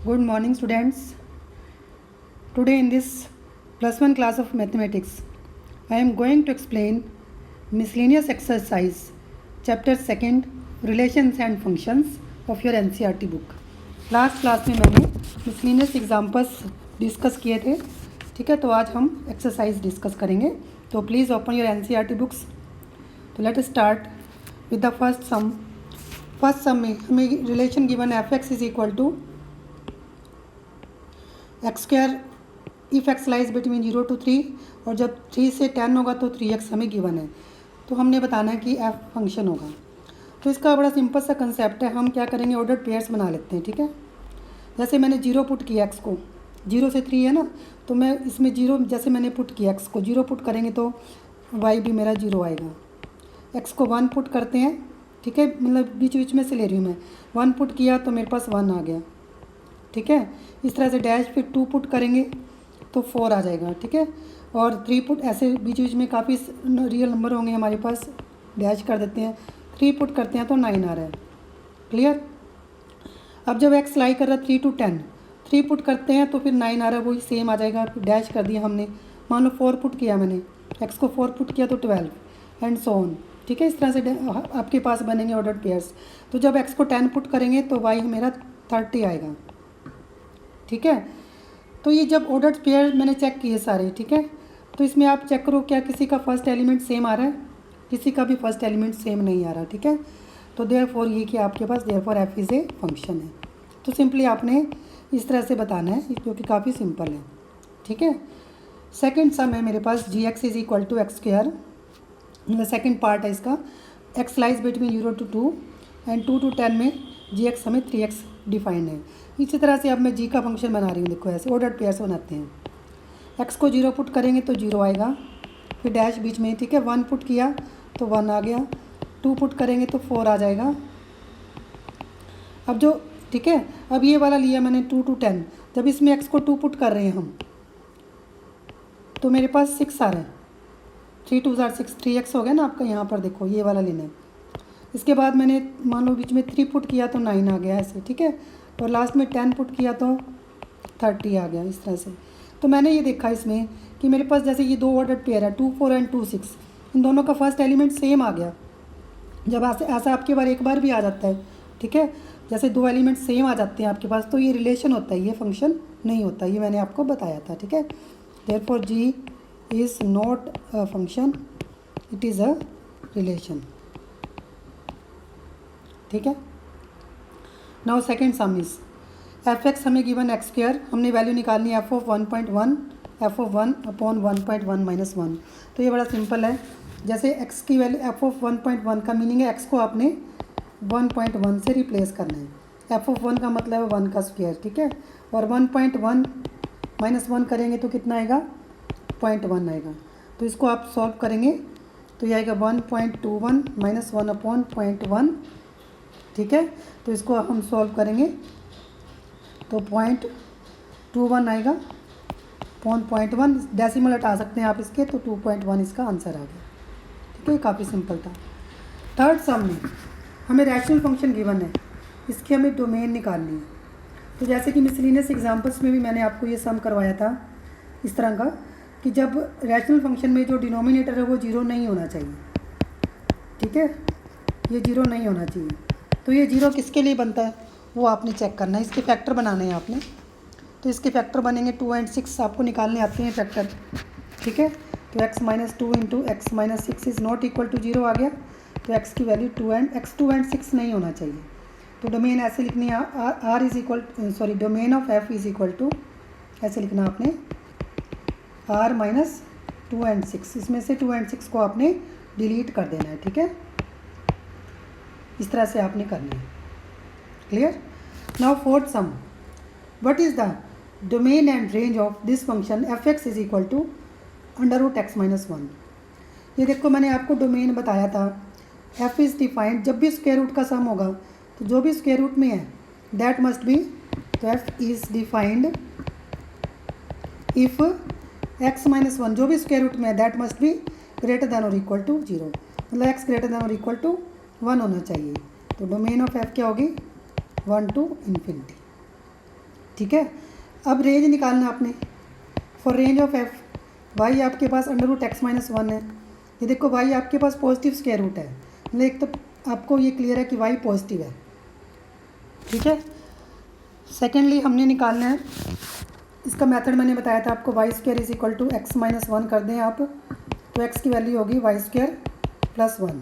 Good morning, students. Today in this +1 class of mathematics, I am going to explain miscellaneous exercise, chapter 2, relations and functions of your NCERT book. Last class में मैंने miscellaneous examples discuss किए थे. ठीक है, तो आज हम exercise discuss करेंगे. तो please open your NCERT books. तो let start with the first sum. First sum में हमें relation given F X is equal to X square if X lies between 0 to 3 और जब 3 से 10 होगा तो 3x हमें गिवन है. तो हमने बताना है कि एफ फंक्शन होगा. तो इसका बड़ा सिंपल सा कंसेप्ट है. हम क्या करेंगे, ऑर्डर्ड पेयर्स बना लेते हैं. ठीक है, जैसे मैंने 0 पुट किया एक्स को, 0 से 3 है ना, तो मैं इसमें 0 जैसे मैंने पुट किया एक्स को 0 पुट करेंगे तो वाई भी मेरा 0 आएगा. एक्स को 1 पुट करते हैं. ठीक है, मतलब बीच बीच में से ले रही हूँ मैं. 1 पुट किया तो मेरे पास 1 आ गया. ठीक है, इस तरह से डैश फिर 2 पुट करेंगे तो 4 आ जाएगा. ठीक है, और 3 पुट, ऐसे बीच बीच में काफ़ी रियल नंबर होंगे हमारे पास, डैश कर देते हैं. 3 पुट करते हैं तो 9 आ रहा है. क्लियर. अब जब एक्स लाई कर रहा है 3 to 10, 3 पुट करते हैं तो फिर 9 आ रहा है, वही सेम आ जाएगा. डैश कर दिया हमने. मान लो 4 पुट किया मैंने, एक्स को 4 पुट किया तो 12 एंड सो ऑन. ठीक है, इस तरह से आपके पास बनेंगे ऑर्डर्ड पेयर्स. तो जब एक्स को 10 पुट करेंगे तो वाई मेरा 30 आएगा. ठीक है, तो ये जब ऑर्डर्ड पेयर मैंने चेक किए सारे. ठीक है, तो इसमें आप चेक करो क्या किसी का फर्स्ट एलिमेंट सेम आ रहा है, किसी का भी फर्स्ट एलिमेंट सेम नहीं आ रहा. ठीक है, तो देयरफॉर ये कि आपके पास therefore F is a function है. तो सिंपली आपने इस तरह से बताना है, जो कि काफ़ी सिंपल है. ठीक है, सेकेंड सम है मेरे पास G X is equal to X square. मतलब सेकेंड पार्ट है इसका. X lies between 0 to 2 and 2 to 10 में जी एक्स हमें 3x डिफाइंड है. इसी तरह से अब मैं जी का फंक्शन बना रही हूँ. देखो ऐसे ऑर्डर्ड पेयर्स बनाते हैं. एक्स को 0 पुट करेंगे तो 0 आएगा, फिर डैश बीच में. ठीक है, 1 पुट किया तो 1 आ गया. 2 पुट करेंगे तो 4 आ जाएगा. अब जो, ठीक है, अब ये वाला लिया मैंने 2 to 10. जब इसमें एक्स को 2 पुट कर रहे हैं हम तो मेरे पास 6 आ रहा है. 3 2 6, 3x हो गया ना आपका. यहाँ पर देखो ये वाला लेना है. इसके बाद मैंने मान लो बीच में 3 पुट किया तो 9 आ गया ऐसे. ठीक है, और लास्ट में 10 पुट किया तो 30 आ गया. इस तरह से. तो मैंने ये देखा इसमें कि मेरे पास जैसे ये 2 ऑर्डर्ड पेयर है 2 4 एंड 2 6, इन दोनों का फर्स्ट एलिमेंट सेम आ गया. जब ऐसा आपके बार एक बार भी आ जाता है, ठीक है, जैसे 2 एलिमेंट सेम आ जाते हैं आपके पास, तो ये रिलेशन होता है, ये फंक्शन नहीं होता. ये मैंने आपको बताया था. ठीक है, therefore G is not a function, it is a relation. ठीक है, now second sum is F X हमें गिवन एक्स स्क्वायर. हमने वैल्यू निकालनी है F of 1.1 F of 1 upon 1.1 minus 1. तो ये बड़ा सिंपल है. जैसे एक्स की वैल्यू एफ ऑफ 1.1 का मीनिंग है एक्स को आपने 1.1 से रिप्लेस करना है. एफ ऑफ 1 का मतलब है 1 का स्क्वायर. ठीक है, और 1.1 माइनस 1 करेंगे तो कितना आएगा, 0.1 आएगा. तो इसको आप सॉल्व करेंगे तो ये आएगा 1.21 माइनस 1 अपॉन 0.1. ठीक है, तो इसको हम सॉल्व करेंगे तो 0.21 आएगा अपॉन 0.1. डेसिमल हटा सकते हैं आप इसके, तो 2.1 इसका आंसर आ गया. ठीक है, काफ़ी सिंपल था. थर्ड सम में हमें रैशनल फंक्शन गिवन है, इसकी हमें डोमेन निकालनी है. तो जैसे कि मिसलिनियस एग्जांपल्स में भी मैंने आपको ये सम करवाया था इस तरह का, कि जब रैशनल फंक्शन में जो डिनोमिनेटर है वो 0 नहीं होना चाहिए. ठीक है, ये 0 नहीं होना चाहिए. तो ये 0 किसके लिए बनता है वो आपने चेक करना है. इसके फैक्टर बनाने हैं आपने. तो इसके फैक्टर बनेंगे 2 and 6. आपको निकालने आते हैं फैक्टर. ठीक है, तो x minus 2 into X minus 6 is not equal to 0 आ गया. तो x की वैल्यू 2 and 6 नहीं होना चाहिए. तो डोमेन ऐसे लिखनी है, r is equal, sorry, domain of f is equal to, ऐसे लिखना आपने r माइनस 2 and 6. इसमें से 2 and 6 को आपने डिलीट कर देना है. ठीक है, इस तरह से आपने करना है. Clear. Now fourth sum, what is the domain and range of this function F X is equal to under root X minus 1. ये देखो मैंने आपको डोमेन बताया था. एफ इज़ डिफाइंड, जब भी स्क्वायर रूट का सम होगा तो जो भी स्क्वायर रूट में है दैट मस्ट बी, तो F is defined if x minus 1, जो भी स्क्वायर रूट में है that must be greater than और इक्वल टू 0. मतलब एक्स ग्रेटर दैन और इक्वल टू 1 होना चाहिए. तो डोमेन ऑफ एफ क्या होगी, 1 to infinity. ठीक है। अब रेंज निकालना आपने। For range of F Y आपके पास √x-1 है। ये देखो वाई आपके पास पॉजिटिव स्क्वायर रूट है, मतलब एक तो आपको ये क्लियर है कि वाई पॉजिटिव है, ठीक है। सेकेंडली हमने निकालना है, इसका मेथड मैंने बताया था आपको, Y square is equal to x-1 कर दें आप, तो x की वैल्यू होगी वाई स्क्वायर प्लस 1,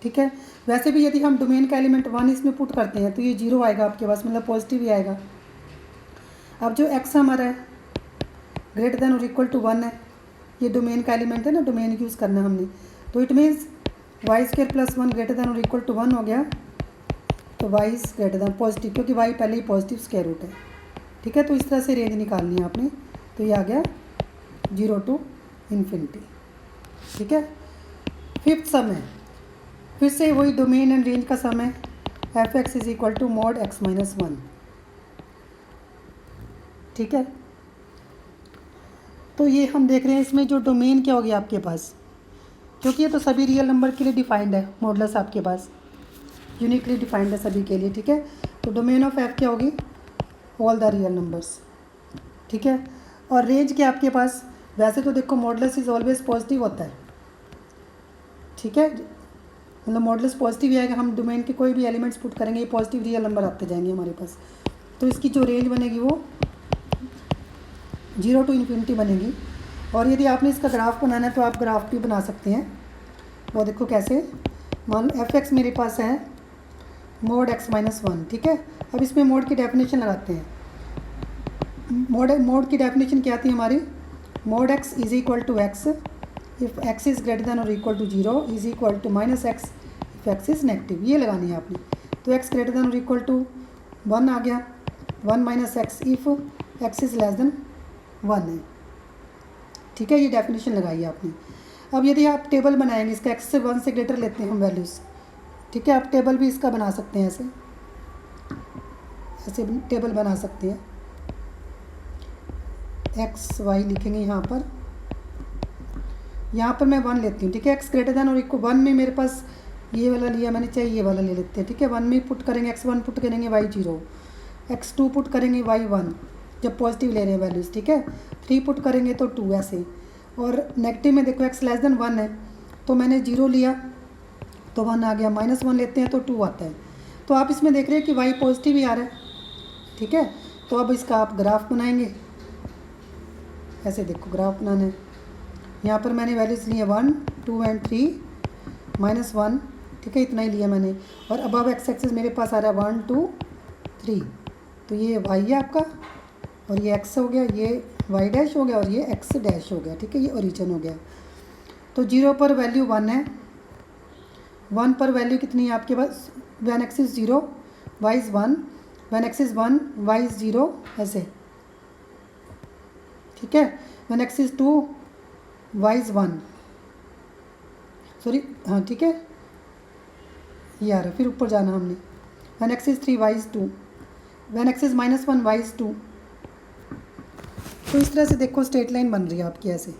ठीक है। वैसे भी यदि हम डोमेन का एलिमेंट 1 इसमें पुट करते हैं तो ये 0 आएगा आपके पास, मतलब पॉजिटिव ही आएगा। अब जो x हमारा है ग्रेटर देन और इक्वल टू 1 है, ये डोमेन का एलिमेंट है ना, डोमेन यूज़ करना है हमने, तो it means Y square plus 1 greater than और इक्वल टू 1 हो गया, तो वाई ग्रेटर देन पॉजिटिव, क्योंकि वाई पहले ही पॉजिटिव स्क्वायर रूट है, ठीक है। तो इस तरह से रेंज निकालनी है आपने, तो ये आ गया 0 to इन्फिनिटी, ठीक है। फिफ्थ सम है, फिर से वही डोमेन एंड रेंज का सम है, F X is equal to mod x-1, ठीक है। तो ये हम देख रहे हैं इसमें जो डोमेन क्या होगी आपके पास, क्योंकि ये तो सभी रियल नंबर के लिए डिफाइंड है, मॉडुलस आपके पास यूनिकली डिफाइंड है सभी के लिए, ठीक है। तो डोमेन ऑफ एफ क्या होगी, ऑल द रियल नंबर्स, ठीक है। और रेंज क्या आपके पास, वैसे तो देखो मॉडुलस इज ऑलवेज पॉजिटिव होता है, ठीक है, मतलब मॉडुलस पॉजिटिव ही आएगा, हम डोमेन के कोई भी एलिमेंट्स पुट करेंगे ये पॉजिटिव रियल नंबर आते जाएंगे हमारे पास, तो इसकी जो रेंज बनेगी वो 0 to इन्फिनिटी बनेगी। और यदि आपने इसका ग्राफ बनाना है तो आप ग्राफ भी बना सकते हैं, वो देखो कैसे, मान लो एफ एक्स मेरे पास है मोड x-1, ठीक है। अब इसमें मोड की डेफिनेशन लगाते हैं, मोड की डेफिनेशन क्या थी हमारी, mod x is equal to X if x is greater than और equal to 0 is equal to -x if x is negative, ये लगानी है आपने। तो x ग्रेटर देन और इक्वल टू 1 आ गया, 1 - x if x is less than 1 है, ठीक है, ये डेफिनेशन लगाई है आपने। अब यदि आप टेबल बनाएंगे इसका, x से 1 से ग्रेटर लेते हैं हम वैल्यूज़, ठीक है, आप टेबल भी इसका बना सकते हैं, ऐसे ऐसे टेबल बना सकते हैं, एक्स वाई लिखेंगे यहाँ पर मैं 1 लेती हूँ, ठीक है। x ग्रेटर देन और इक्वल 1 में मेरे पास ये वाला लिया मैंने, चाहिए ये वाला ले लेते हैं, ठीक है। 1 में पुट करेंगे x1 पुट करेंगे y0, x2 पुट करेंगे y1 जब पॉजिटिव ले रहे हैं वैल्यूज़, ठीक है। 3 पुट करेंगे तो 2 ऐसे, और नेगेटिव में देखो x लेस देन 1 है तो मैंने 0 लिया तो 1 आ गया, -1 लेते हैं तो 2 आता है। तो आप इसमें देख रहे हैं कि y पॉजिटिव ही आ रहा है, ठीक है। तो अब इसका आप ग्राफ बनाएंगे, ऐसे देखो ग्राफ बनाना है, यहाँ पर मैंने वैल्यूज़ ली है 1, 2 एंड 3, -1, ठीक है, इतना ही लिया मैंने। और अबव एक्स एक्सिस मेरे पास आ रहा है 1, 2, 3, तो ये y है आपका, और ये x हो गया, ये y डैश हो गया, और ये x डैश हो गया, ठीक है, ये ओरिजिन हो गया। तो 0 पर वैल्यू 1 है, 1 पर वैल्यू कितनी है आपके पास, when x is 0 y is 1, when x is 1 y is 0, ऐसे, ठीक है। when x is 2 y is 1, sorry, हाँ ठीक है, ये आ रहा है, फिर ऊपर जाना हमने, when x is 3 y is 2, when x is -1 y is 2। तो इस तरह से देखो स्ट्रेट लाइन बन रही है आपकी ऐसे,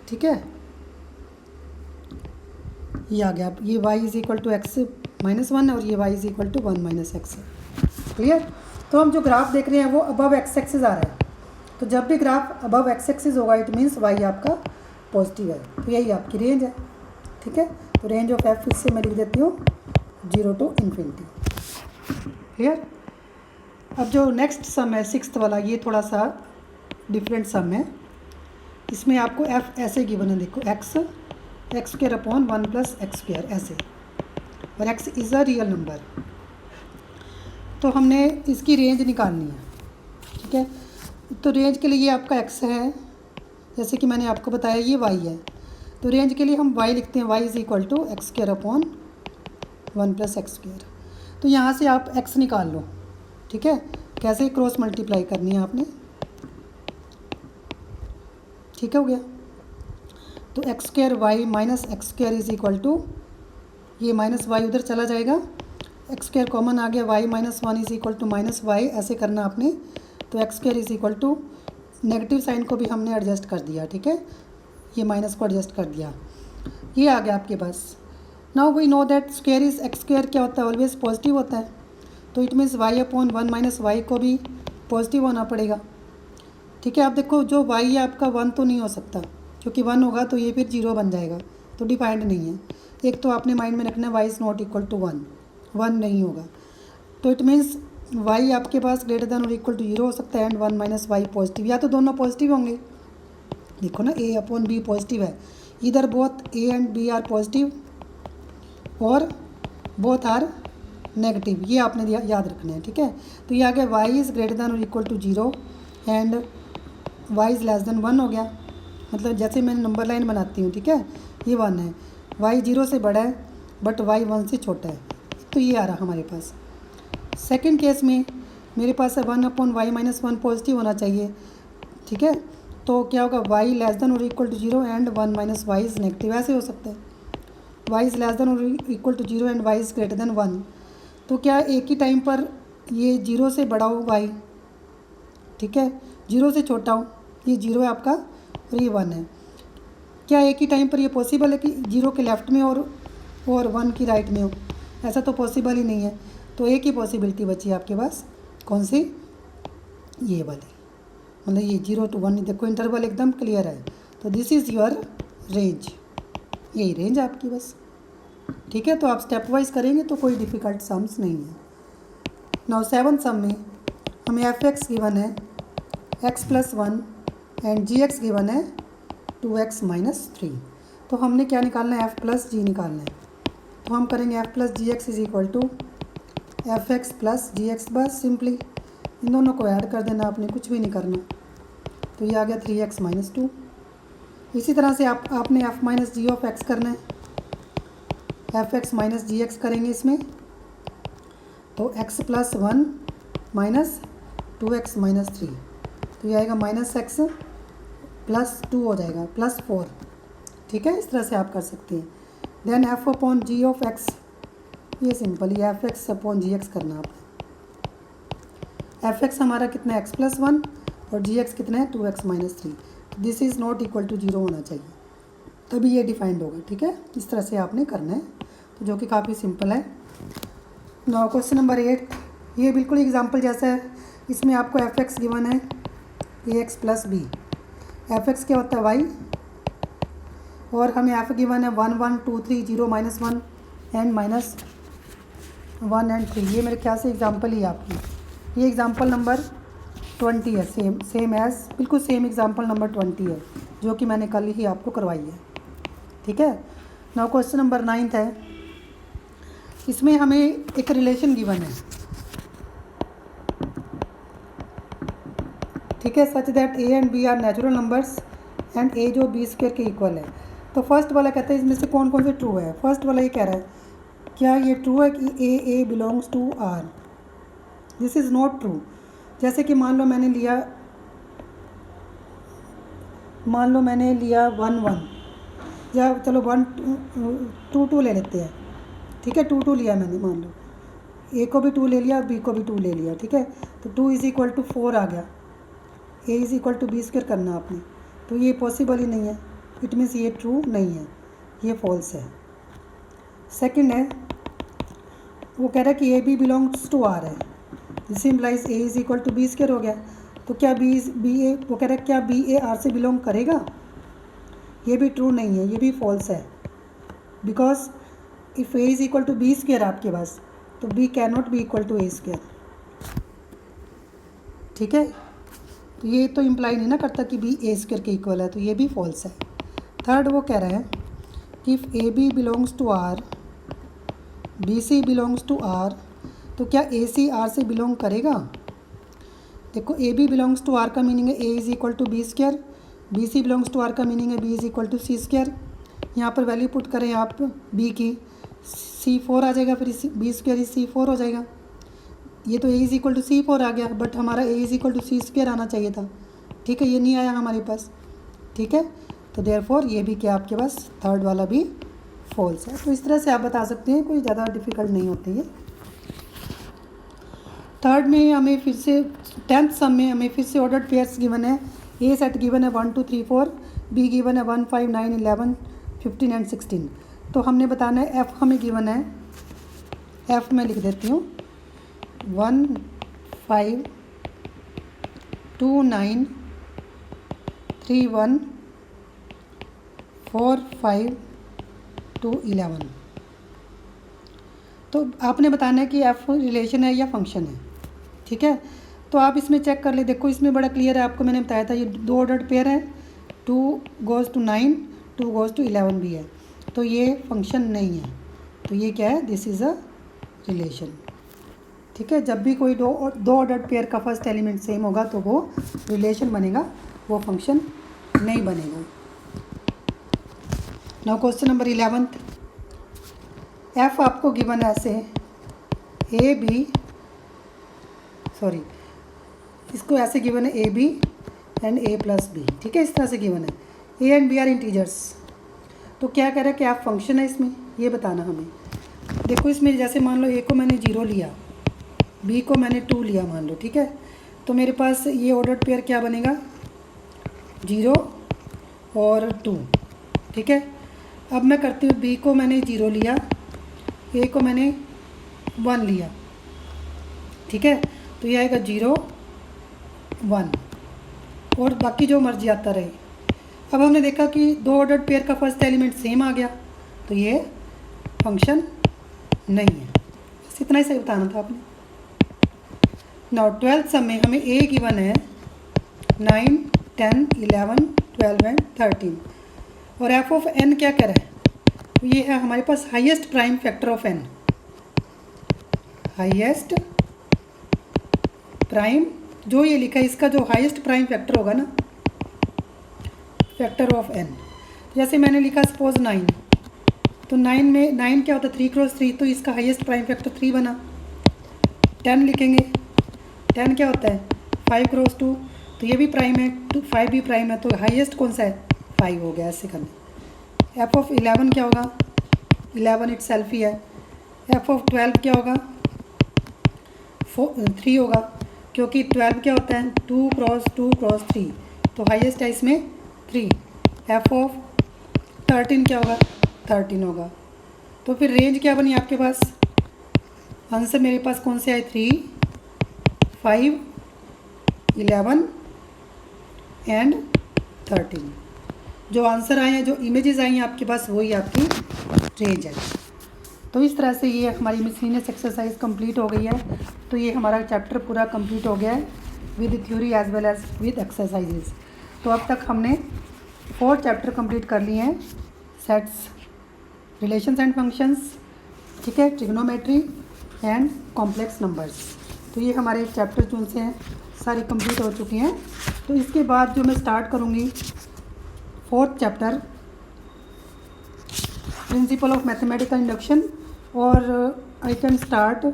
ठीक है, ये आ गया। अब ये y is equal to x-1 और ये y is equal to 1 - x, clear. तो हम जो ग्राफ देख रहे हैं वो अबव एक्स एक्सिस आ रहा है, तो जब भी ग्राफ अबव एक्स एक्सिस होगा इट मीन्स y आपका पॉजिटिव है, तो यही आपकी रेंज है, ठीक है। तो रेंज ऑफ f इससे मैं लिख देती हूँ 0 to इन्फिनिटी, क्लियर। अब जो नेक्स्ट सम है सिक्स्थ वाला, ये थोड़ा सा डिफरेंट सम है, इसमें आपको f ऐसे गिवन है, देखो x² अपॉन 1 + x² ऐसे, और x is a real number. तो हमने इसकी रेंज निकालनी है, ठीक है। तो रेंज के लिए आपका x है, जैसे कि मैंने आपको बताया ये y है, तो रेंज के लिए हम y लिखते हैं, y is equal to x² upon 1 + x²। तो यहाँ से आप x निकाल लो, ठीक है, कैसे क्रॉस मल्टीप्लाई करनी है आपने, ठीक हो गया। तो x² y minus x² is equal to, ये -y उधर चला जाएगा, x² कॉमन आ गया, y - 1 is equal to -y, ऐसे करना आपने। तो x² is equal to, negative sign को भी हमने एडजस्ट कर दिया, ठीक है, ये माइनस को एडजस्ट कर दिया, ये आ गया आपके पास। Now we know that square is X square क्या होता है, ऑलवेज पॉजिटिव होता है, तो it means Y upon 1 minus Y को भी पॉजिटिव होना पड़ेगा। ठीक है, आप देखो जो वाई है आपका 1 तो नहीं हो सकता, क्योंकि 1 होगा तो ये फिर 0 बन जाएगा, तो डिफाइंड नहीं है। एक तो आपने माइंड में रखना है Y is not equal to 1 नहीं होगा, तो इट मीन्स वाई आपके पास ग्रेटर दैन और इक्वल टू 0 हो सकता है एंड 1 माइनस वाई पॉजिटिव, या तो दोनों पॉजिटिव होंगे। देखो ना, ए अपॉन बी पॉजिटिव है, इधर both A and B are positive और बोथ आर नेगेटिव, ये आपने याद रखना है। ठीक है, तो ये आ गया वाई इज़ ग्रेटर दैन और equal to 0 and Y is less than 1 हो गया। मतलब जैसे मैंने नंबर लाइन बनाती हूँ, ठीक है, ये 1 है, वाई 0 से बड़ा है बट वाई 1 से छोटा है, तो ये आ रहा हमारे पास। सेकंड केस में मेरे पास है 1 अपॉन वाई माइनस 1 पॉजिटिव होना चाहिए। ठीक है, तो क्या होगा, वाई लेस दैन और equal to 0 and 1 minus Y is negative, ऐसे हो सकता है। वाई इज़ लेस दैन और equal to 0 and Y is greater than 1, तो क्या एक ही टाइम पर ये 0 से बड़ा हो वाई, ठीक है, 0 से छोटा हो, ये 0 है आपका और ये 1 है। क्या एक ही टाइम पर ये पॉसिबल है कि 0 के लेफ्ट में और 1 की राइट में हो? ऐसा तो पॉसिबल ही नहीं है। तो एक ही पॉसिबिलिटी बची है आपके पास, कौन सी, ये वाली, मतलब ये 0 to 1। देखो इंटरवल एकदम क्लियर है, तो दिस इज़ योर रेंज, यही रेंज आपकी बस। ठीक है, तो आप स्टेप वाइज करेंगे तो कोई डिफ़िकल्ट सम्स नहीं है। नाउ 7th सम में हमें एफ एक्स गिवन है x plus 1 and G X given है 2x माइनस 3। तो हमने क्या निकालना है, f प्लस जी निकालना है। तो हम करेंगे f plus G X is equal to F X plus G X, बस सिंपली इन दोनों को ऐड कर देना, आपने कुछ भी नहीं करना। तो ये आ गया 3x माइनस 2। इसी तरह से आपने f minus G of X करना है, F X minus G X करेंगे इसमें, तो x plus 1 minus 2x minus 3, तो ये आएगा माइनस एक्स प्लस 2 हो जाएगा प्लस 4। ठीक है, इस तरह से आप कर सकते हैं। Then f upon G of X, ये सिंपल, ये F X upon G X करना आपने। एफ एक्स हमारा कितना है, x प्लस 1 और जी एक्स कितना है 2x minus 3। This is not equal to 0 होना चाहिए, तभी ये डिफाइंड होगा। ठीक है, इस तरह से आपने करना है, तो जो कि काफ़ी सिंपल है। नाउ क्वेश्चन नंबर 8, ये बिल्कुल एग्जाम्पल जैसा है। इसमें आपको एफ एक्स गिवन है A X plus B, F X क्या होता है वाई, और हमें एफ गिवन है 1 1 2 3 0 माइनस 1 एंड माइनस 1 एंड 3। ये मेरे ख्याल से एग्जाम्पल ही है आपकी, ये एग्जाम्पल नंबर 20 है, सेम एज, बिल्कुल सेम एग्जाम्पल नंबर 20 है जो कि मैंने कल ही आपको करवाई है। ठीक है, नाउ क्वेश्चन नंबर 9 है। इसमें हमें एक रिलेशन गिवन है, ठीक है, such that A and B are natural numbers and A जो बी स्क्वायर के इक्वल है। तो फर्स्ट वाला कहता है इसमें से कौन कौन से ट्रू है। फर्स्ट वाला ये कह रहा है, क्या ये ट्रू है कि A belongs to R. This is not true. जैसे कि मान लो मैंने लिया 1 1, या चलो 1 2 2 ले लेते हैं। ठीक है, 2 2 लिया मैंने, मान लो ए को भी 2 ले लिया, बी को भी 2 ले लिया। ठीक है, तो 2 इज़ इक्वल टू 4 आ गया, A is equal to B square करना आपने, तो ये पॉसिबल ही नहीं है। इट मीन्स ये ट्रू नहीं है, ये फॉल्स है। सेकंड है, वो कह रहा है कि A B belongs to R है, this implies A is equal to B square हो गया। तो क्या बी ए, वो कह रहा है क्या बी ए आर से बिलोंग करेगा, ये भी ट्रू नहीं है, ये भी फॉल्स है। Because if A is equal to B square आपके पास, तो B can not be equal to A square. ठीक है, तो ये तो इम्प्लाई नहीं ना करता कि बी ए स्क्वायर के इक्वल है, तो ये भी फॉल्स है। थर्ड, वो कह रहा है कि if A B belongs to R, B C belongs to R, तो क्या ए सी आर से बिलोंग करेगा। देखो A B belongs to R का मीनिंग है A is equal to B square, B C belongs to R का meaning है B is equal to C square. यहाँ पर वैल्यू पुट करें आप बी की, C4 आ जाएगा, फिर बी स्क्वायर इज C4 हो जाएगा। ये तो A is equal to C4 आ गया, बट हमारा A is equal to C square आना चाहिए था। ठीक है, ये नहीं आया हमारे पास। ठीक है, तो देयरफॉर ये भी क्या आपके पास थर्ड वाला भी फॉल्स है। तो इस तरह से आप बता सकते हैं, कोई ज़्यादा डिफ़िकल्ट नहीं होती है। थर्ड में हमें फिर से 10th सम में हमें फिर से ऑर्डर्ड पेयर्स गिवन है। ए सेट गिवन है 1 2 3 4, बी गिवन है 1 5 9 11 15 एंड 16। तो हमने बताना है एफ़ हमें गिवन है, एफ़ में लिख देती हूँ 1 5 2 9 3 1 4 5 2 11। तो आपने बताना है कि एफ़ रिलेशन है या फंक्शन है, ठीक है। तो आप इसमें चेक कर ले, देखो इसमें बड़ा क्लियर है, आपको मैंने बताया था ये 2 ऑर्डर्ड पेयर है, 2 गोज़ टू 9, 2 गोज़ टू 11 भी है, तो ये फंक्शन नहीं है। तो ये क्या है, दिस इज़ अ रिलेशन, ठीक है। जब भी कोई दो ऑर्डर्ड पेयर का फर्स्ट एलिमेंट सेम होगा तो वो रिलेशन बनेगा, वो फंक्शन नहीं बनेगा। नाउ क्वेश्चन नंबर 11, एफ आपको गिवन है ऐसे ए बी, सॉरी इसको ऐसे गिवन है A B and A plus B, ठीक है, इस तरह से गिवन है। A and B are integers, तो क्या कह रहा है कि एफ फंक्शन है इसमें, ये बताना हमें। देखो इसमें जैसे मान लो ए को मैंने 0 लिया, बी को मैंने 2 लिया मान लो, ठीक है। तो मेरे पास ये ऑर्डर्ड पेयर क्या बनेगा, 0 और 2, ठीक है। अब मैं करती हूँ, बी को मैंने 0 लिया, ए को मैंने 1 लिया, ठीक है। तो ये आएगा 0 1 और बाकी जो मर्जी आता रहे। अब हमने देखा कि दो ऑर्डर्ड पेयर का फर्स्ट एलिमेंट सेम आ गया, तो ये फंक्शन नहीं है। बस इतना ही सही बताना था आपने। नाउ 12th सम में हमें ए गिवन है 9 10 11 12 एंड 13 और एफ ऑफ एन क्या कह रहा है, ये है हमारे पास highest prime factor of N, highest prime जो ये लिखा है इसका जो हाईएस्ट प्राइम फैक्टर होगा ना, फैक्टर ऑफ एन। जैसे मैंने लिखा सपोज 9, तो 9 में 9 क्या होता है 3 क्रॉस 3, तो इसका हाईएस्ट प्राइम फैक्टर 3 बना। 10 लिखेंगे, 10 क्या होता है 5 क्रॉस 2, तो ये भी प्राइम है, 5 भी प्राइम है, तो हाईएस्ट कौन सा है 5 हो गया, ऐसे करना। एफ ऑफ 11 क्या होगा, 11 इट सेल्फ ही है। एफ ऑफ 12 क्या होगा 3 होगा, क्योंकि 12 क्या होता है 2 क्रॉस 2 क्रॉस 3, तो हाईएस्ट है इसमें 3। एफ ऑफ 13 क्या होगा 13 होगा। तो फिर रेंज क्या बनी आपके पास, आंसर मेरे पास कौन से आए 3 5 11 एंड 13। जो आंसर आए हैं, जो इमेजेस आई हैं आपके पास, वही आपकी रेंज है। तो इस तरह से ये हमारी मिसलिनियस एक्सरसाइज कंप्लीट हो गई है। तो ये हमारा चैप्टर पूरा कंप्लीट हो गया है with theory as well as with exercises. तो अब तक हमने 4 चैप्टर कंप्लीट कर लिए हैं, सेट्स, रिलेशंस एंड फंक्शंस, ठीक है, ट्रिग्नोमेट्री एंड कॉम्प्लेक्स नंबर्स। तो ये हमारे चैप्टर जो से हैं सारे कंप्लीट हो चुके हैं। तो इसके बाद जो मैं स्टार्ट करूँगी 4th chapter principle of mathematical induction, और I can start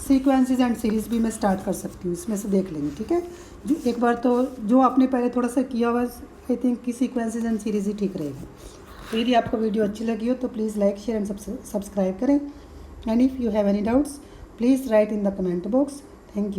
sequences and series भी मैं स्टार्ट कर सकती हूँ, इसमें से देख लेंगे, ठीक है। जो एक बार तो जो आपने पहले थोड़ा सा किया हुआ, आई थिंक कि सीक्वेंसेस एंड सीरीज़ ही ठीक रहेगी। तो यदि आपको वीडियो अच्छी लगी हो तो please like share and subscribe करें, and if you have any doubts please write in the comment box. Thank you.